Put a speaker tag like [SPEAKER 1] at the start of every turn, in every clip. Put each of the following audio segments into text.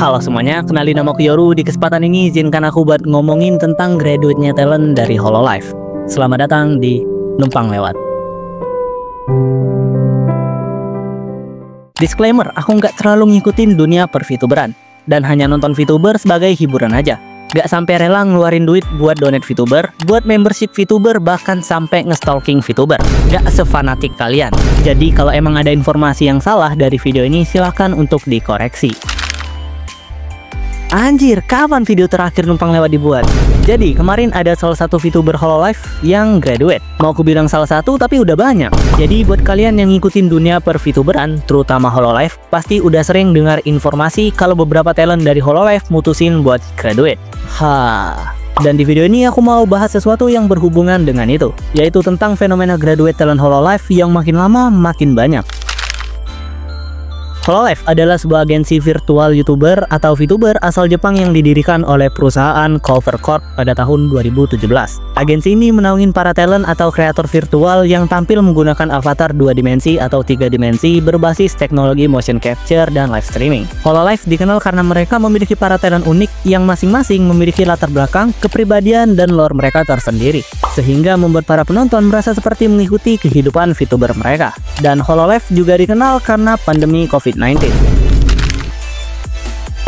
[SPEAKER 1] Halo semuanya, kenalin nama aku Yoru. Di kesempatan ini izinkan aku buat ngomongin tentang graduate-nya talent dari Hololive. Selamat datang di Numpang Lewat. Disclaimer, aku nggak terlalu ngikutin dunia per-VTuberan dan hanya nonton VTuber sebagai hiburan aja. Gak sampai rela ngeluarin duit buat donate VTuber, buat membership VTuber, bahkan sampai nge-stalking VTuber. Gak sefanatik kalian. Jadi kalau emang ada informasi yang salah dari video ini, silahkan untuk dikoreksi. Anjir, kapan video terakhir Numpang Lewat dibuat? Jadi, kemarin ada salah satu VTuber Hololive yang graduate. Mau aku bilang salah satu, tapi udah banyak. Jadi, buat kalian yang ngikutin dunia per-VTuberan, terutama Hololive, pasti udah sering dengar informasi kalau beberapa talent dari Hololive mutusin buat graduate. Dan di video ini aku mau bahas sesuatu yang berhubungan dengan itu, yaitu tentang fenomena graduate talent Hololive yang makin lama makin banyak. Hololive adalah sebuah agensi virtual YouTuber atau VTuber asal Jepang yang didirikan oleh perusahaan Clover Corp pada tahun 2017. Agensi ini menaungin para talent atau kreator virtual yang tampil menggunakan avatar 2 dimensi atau 3 dimensi berbasis teknologi motion capture dan live streaming. Hololive dikenal karena mereka memiliki para talent unik yang masing-masing memiliki latar belakang, kepribadian, dan lore mereka tersendiri, sehingga membuat para penonton merasa seperti mengikuti kehidupan VTuber mereka. Dan Hololive juga dikenal karena pandemi COVID-19.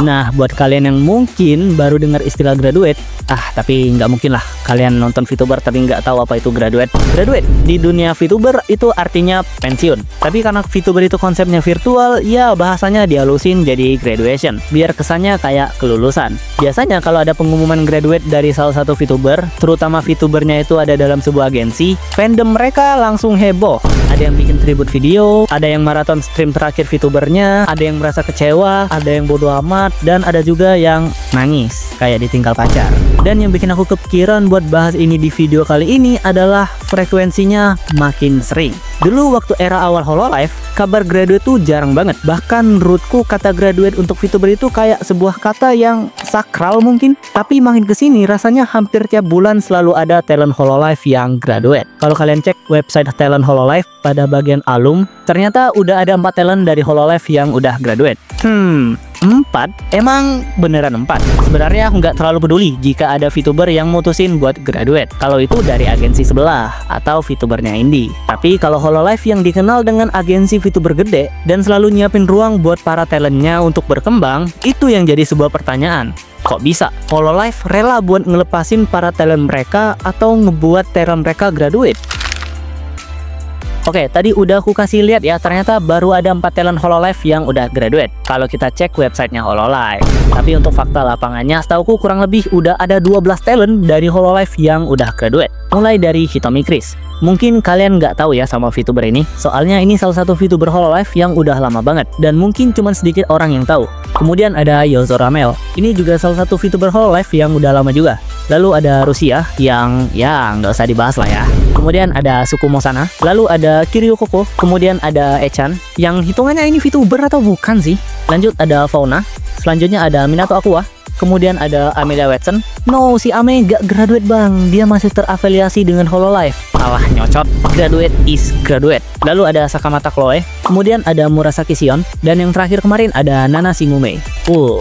[SPEAKER 1] Nah, buat kalian yang mungkin baru dengar istilah graduate, tapi nggak mungkin lah kalian nonton VTuber tapi nggak tahu apa itu graduate. Graduate di dunia VTuber itu artinya pensiun. Tapi karena VTuber itu konsepnya virtual, ya bahasanya dihalusin jadi graduation, biar kesannya kayak kelulusan. Biasanya kalau ada pengumuman graduate dari salah satu VTuber, terutama VTubernya itu ada dalam sebuah agensi, fandom mereka langsung heboh. Ada yang bikin tribute video, ada yang maraton stream terakhir VTubernya, ada yang merasa kecewa, ada yang bodo amat, dan ada juga yang nangis kayak ditinggal pacar. Dan yang bikin aku kepikiran buat bahas ini di video kali ini adalah frekuensinya makin sering. Dulu waktu era awal Hololive, kabar graduate tuh jarang banget. Bahkan menurutku kata graduate untuk VTuber itu kayak sebuah kata yang sakral mungkin. Tapi makin kesini rasanya hampir tiap bulan selalu ada talent Hololive yang graduate. Kalau kalian cek website talent Hololive pada bagian alum, ternyata udah ada 4 talent dari Hololive yang udah graduate. 4? Emang beneran 4? Sebenarnya aku nggak terlalu peduli jika ada VTuber yang mutusin buat graduate, kalau itu dari agensi sebelah atau VTubernya indie. Tapi kalau Hololive yang dikenal dengan agensi VTuber gede dan selalu nyiapin ruang buat para talentnya untuk berkembang, itu yang jadi sebuah pertanyaan. Kok bisa Hololive rela buat ngelepasin para talent mereka atau ngebuat talent mereka graduate? Oke, tadi udah aku kasih lihat ya, ternyata baru ada 4 talent Hololive yang udah graduate kalau kita cek websitenya Hololive. Tapi untuk fakta lapangannya, setauku kurang lebih udah ada 12 talent dari Hololive yang udah graduate. Mulai dari Hitomi Chris. Mungkin kalian nggak tahu ya sama VTuber ini, soalnya ini salah satu VTuber Hololive yang udah lama banget dan mungkin cuma sedikit orang yang tahu. Kemudian ada Yozo Ramel. Ini juga salah satu VTuber Hololive yang udah lama juga. Lalu ada Rusia yang ya nggak usah dibahas lah ya. Kemudian ada Sukumo Sana. Lalu ada Kiryu Koko. Kemudian ada Echan yang hitungannya ini VTuber atau bukan sih? Lanjut ada Fauna. Selanjutnya ada Minato Aqua. Kemudian ada Amelia Watson. No, si Ame gak graduate bang, dia masih terafiliasi dengan Hololive. Alah nyocot, graduate is graduate. Lalu ada Sakamata Chloe, kemudian ada Murasaki Shion, dan yang terakhir kemarin ada Nana Shimune.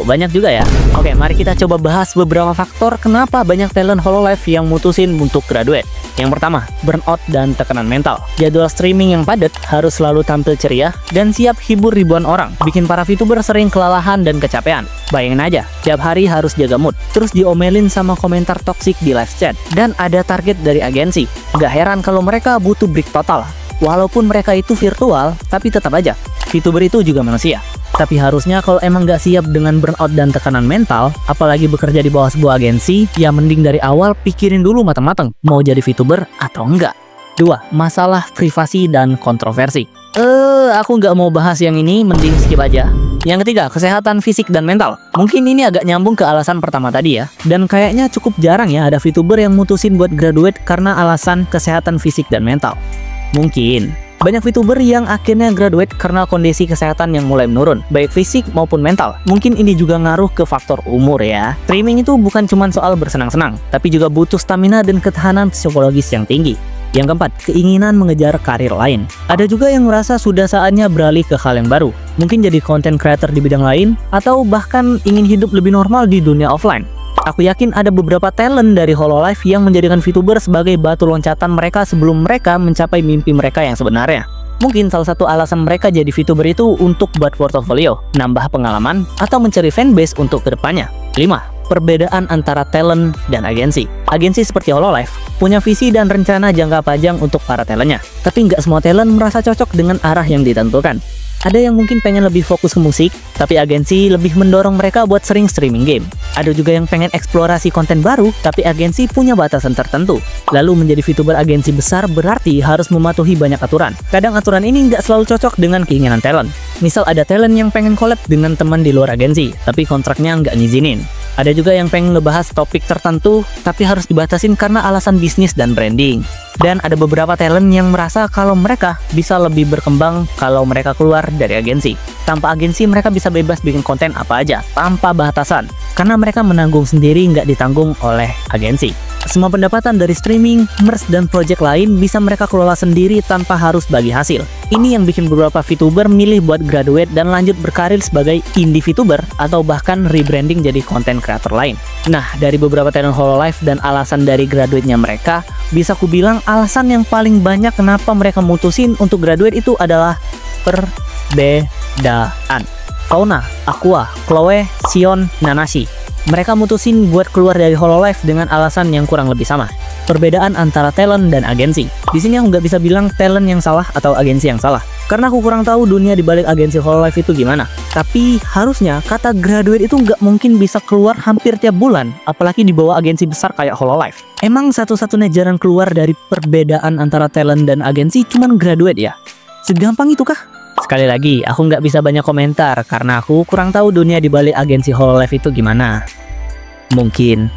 [SPEAKER 1] Banyak juga ya. Oke, mari kita coba bahas beberapa faktor kenapa banyak talent Hololive yang mutusin untuk graduate. Yang pertama, burnout dan tekanan mental. Jadwal streaming yang padat, harus selalu tampil ceria, dan siap hibur ribuan orang, bikin para VTuber sering kelelahan dan kecapean. Bayangin aja, tiap hari harus jaga mood, terus diomelin sama komentar toksik di live chat, dan ada target dari agensi. Gak heran kalau mereka butuh break total. Walaupun mereka itu virtual, tapi tetap aja, VTuber itu juga manusia. Tapi harusnya kalau emang gak siap dengan burnout dan tekanan mental, apalagi bekerja di bawah sebuah agensi, ya mending dari awal pikirin dulu matang-matang, mau jadi VTuber atau enggak. 2. Masalah privasi dan kontroversi. Aku nggak mau bahas yang ini, mending skip aja. Yang ketiga, kesehatan fisik dan mental. Mungkin ini agak nyambung ke alasan pertama tadi ya. Dan kayaknya cukup jarang ya ada VTuber yang mutusin buat graduate karena alasan kesehatan fisik dan mental. Mungkin banyak VTuber yang akhirnya graduate karena kondisi kesehatan yang mulai menurun, baik fisik maupun mental. Mungkin ini juga ngaruh ke faktor umur ya. Streaming itu bukan cuma soal bersenang-senang, tapi juga butuh stamina dan ketahanan psikologis yang tinggi. Yang keempat, keinginan mengejar karir lain. Ada juga yang merasa sudah saatnya beralih ke hal yang baru. Mungkin jadi content creator di bidang lain, atau bahkan ingin hidup lebih normal di dunia offline. Aku yakin ada beberapa talent dari Hololive yang menjadikan VTuber sebagai batu loncatan mereka sebelum mereka mencapai mimpi mereka yang sebenarnya. Mungkin salah satu alasan mereka jadi VTuber itu untuk buat portofolio, nambah pengalaman, atau mencari fanbase untuk kedepannya. 5. Perbedaan antara talent dan agensi. Agensi seperti Hololive punya visi dan rencana jangka panjang untuk para talentnya. Tapi nggak semua talent merasa cocok dengan arah yang ditentukan. Ada yang mungkin pengen lebih fokus ke musik, tapi agensi lebih mendorong mereka buat sering streaming game. Ada juga yang pengen eksplorasi konten baru, tapi agensi punya batasan tertentu. Lalu menjadi VTuber agensi besar berarti harus mematuhi banyak aturan. Kadang aturan ini nggak selalu cocok dengan keinginan talent. Misal ada talent yang pengen collab dengan teman di luar agensi, tapi kontraknya nggak ngizinin. Ada juga yang pengen ngebahas topik tertentu, tapi harus dibatasin karena alasan bisnis dan branding. Dan ada beberapa talent yang merasa kalau mereka bisa lebih berkembang kalau mereka keluar dari agensi. Tanpa agensi mereka bisa bebas bikin konten apa aja, tanpa batasan. Karena mereka menanggung sendiri, nggak ditanggung oleh agensi. Semua pendapatan dari streaming, merch, dan project lain bisa mereka kelola sendiri tanpa harus bagi hasil. Ini yang bikin beberapa VTuber milih buat graduate dan lanjut berkarir sebagai indie VTuber atau bahkan rebranding jadi content creator lain. Nah, dari beberapa talent Hololive dan alasan dari graduate-nya mereka, bisa kubilang alasan yang paling banyak kenapa mereka mutusin untuk graduate itu adalah perbedaan. Fauna, Aqua, Chloe, Sion, Nanashi. Mereka mutusin buat keluar dari Hololive dengan alasan yang kurang lebih sama. Perbedaan antara talent dan agensi. Di sini aku nggak bisa bilang talent yang salah atau agensi yang salah, karena aku kurang tahu dunia di balik agensi Hololive itu gimana. Tapi harusnya kata graduate itu nggak mungkin bisa keluar hampir tiap bulan, apalagi di bawah agensi besar kayak Hololive. Emang satu-satunya jalan keluar dari perbedaan antara talent dan agensi cuman graduate ya? Segampang itu kah? Sekali lagi, aku nggak bisa banyak komentar karena aku kurang tahu dunia di balik agensi Hololive itu gimana. Mungkin.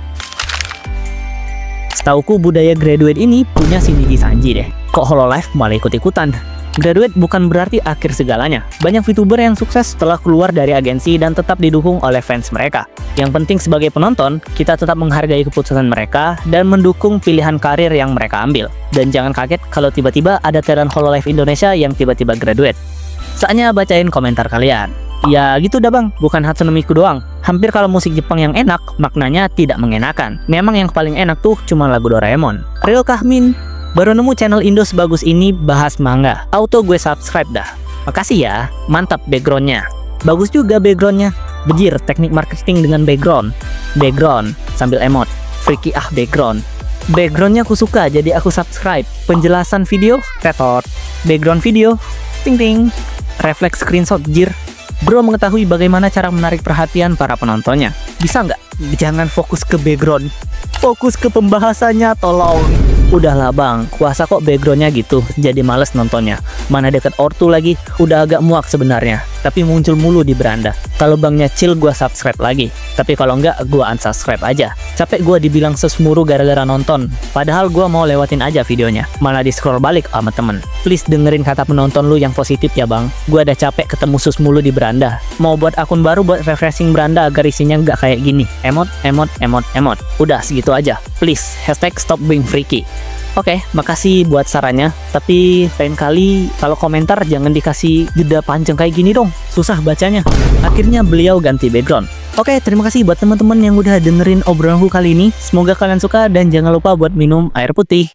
[SPEAKER 1] Setauku budaya graduate ini punya si Niji Sanji deh. Kok Hololive malah ikut-ikutan? Graduate bukan berarti akhir segalanya. Banyak VTuber yang sukses setelah keluar dari agensi dan tetap didukung oleh fans mereka. Yang penting sebagai penonton, kita tetap menghargai keputusan mereka dan mendukung pilihan karir yang mereka ambil. Dan jangan kaget kalau tiba-tiba ada talent Hololive Indonesia yang tiba-tiba graduate. Saatnya bacain komentar kalian. Ya gitu dah bang, bukan Hatsune Miku doang. Hampir kalau musik Jepang yang enak, maknanya tidak mengenakan. Memang yang paling enak tuh cuma lagu Doraemon. Real Kahmin, baru nemu channel Indo sebagus ini bahas manga. Auto gue subscribe dah. Makasih ya, mantap backgroundnya. Bagus juga backgroundnya. Bejir teknik marketing dengan background. Background sambil emot. Freaky background. Backgroundnya aku suka jadi aku subscribe. Penjelasan video, tetot. Background video, ting ting. Refleks screenshot jir. Bro mengetahui bagaimana cara menarik perhatian para penontonnya. Bisa nggak? Jangan fokus ke background. Fokus ke pembahasannya tolong. Udahlah bang, kuasa kok backgroundnya gitu, jadi males nontonnya. Mana deket ortu lagi, udah agak muak sebenarnya. Tapi muncul mulu di beranda. Kalau bangnya chill, gua subscribe lagi. Tapi kalau enggak, gua unsubscribe aja. Capek gua dibilang sesmuru gara-gara nonton. Padahal gua mau lewatin aja videonya. Malah di scroll balik sama temen. Please dengerin kata penonton lu yang positif ya bang. Gua udah capek ketemu sus mulu di beranda. Mau buat akun baru buat refreshing beranda agar isinya nggak kayak gini. Emot, emot, emot, emot. Udah segitu aja. Please, #stop being freaky. Oke, makasih buat sarannya. Tapi lain kali kalau komentar jangan dikasih jeda panjang kayak gini dong. Susah bacanya. Akhirnya beliau ganti background. Oke, terima kasih buat teman-teman yang udah dengerin obrolanku kali ini. Semoga kalian suka dan jangan lupa buat minum air putih.